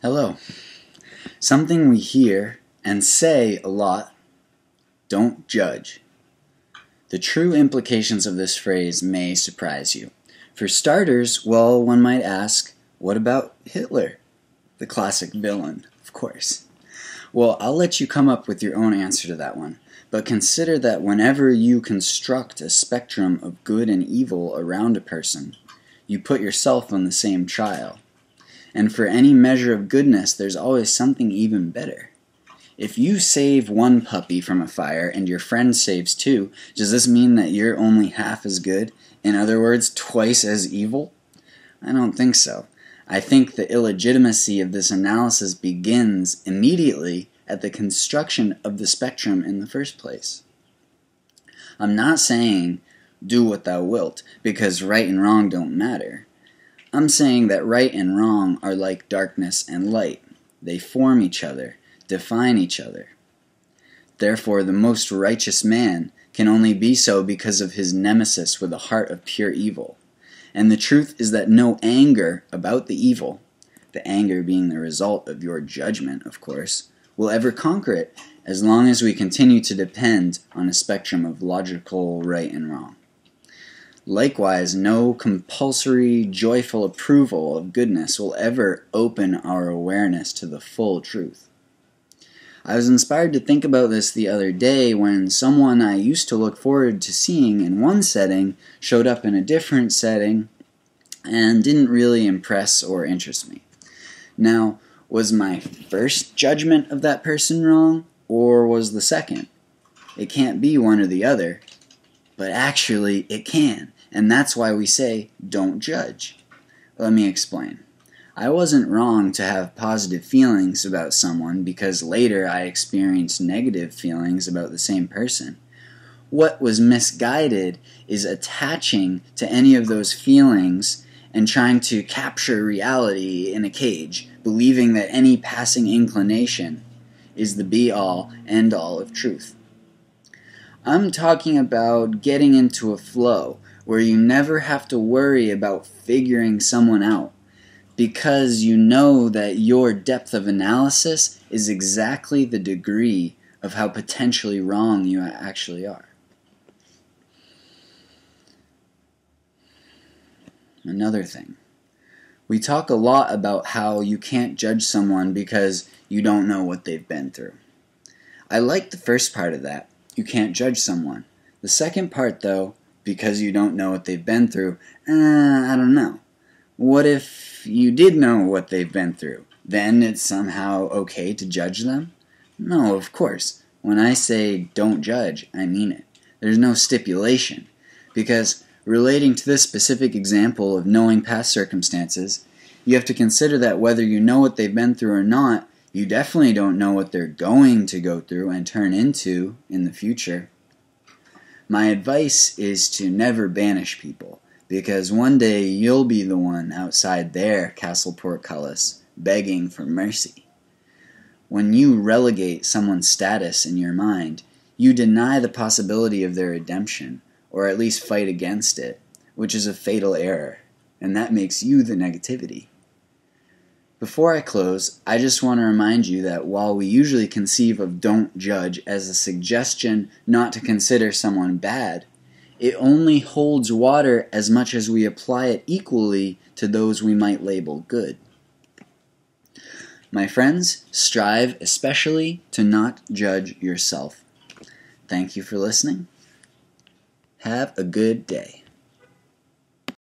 Hello. Something we hear and say a lot: don't judge. The true implications of this phrase may surprise you. For starters, well, one might ask, what about Hitler? The classic villain, of course. Well, I'll let you come up with your own answer to that one, but consider that whenever you construct a spectrum of good and evil around a person, you put yourself on the same trial. And for any measure of goodness, there's always something even better. If you save one puppy from a fire and your friend saves two, does this mean that you're only half as good? In other words, twice as evil? I don't think so. I think the illegitimacy of this analysis begins immediately at the construction of the spectrum in the first place. I'm not saying do what thou wilt, because right and wrong don't matter. I'm saying that right and wrong are like darkness and light. They form each other, define each other. Therefore, the most righteous man can only be so because of his nemesis with a heart of pure evil. And the truth is that no anger about the evil, the anger being the result of your judgment, of course, will ever conquer it as long as we continue to depend on a spectrum of logical right and wrong. Likewise, no compulsory, joyful approval of goodness will ever open our awareness to the full truth. I was inspired to think about this the other day when someone I used to look forward to seeing in one setting showed up in a different setting and didn't really impress or interest me. Now, was my first judgment of that person wrong, or was the second? It can't be one or the other, but actually it can. And that's why we say, don't judge. Let me explain. I wasn't wrong to have positive feelings about someone because later I experienced negative feelings about the same person. What was misguided is attaching to any of those feelings and trying to capture reality in a cage, believing that any passing inclination is the be-all, end-all of truth. I'm talking about getting into a flow where you never have to worry about figuring someone out because you know that your depth of analysis is exactly the degree of how potentially wrong you actually are. Another thing. We talk a lot about how you can't judge someone because you don't know what they've been through. I like the first part of that. You can't judge someone. The second part, though, because you don't know what they've been through, I don't know. What if you did know what they've been through? Then it's somehow okay to judge them? No, of course. When I say don't judge, I mean it. There's no stipulation. Because relating to this specific example of knowing past circumstances, you have to consider that whether you know what they've been through or not, you definitely don't know what they're going to go through and turn into in the future. My advice is to never banish people, because one day you'll be the one outside their castle portcullis begging for mercy. When you relegate someone's status in your mind, you deny the possibility of their redemption, or at least fight against it, which is a fatal error, and that makes you the negativity. Before I close, I just want to remind you that while we usually conceive of don't judge as a suggestion not to consider someone bad, it only holds water as much as we apply it equally to those we might label good. My friends, strive especially to not judge yourself. Thank you for listening. Have a good day.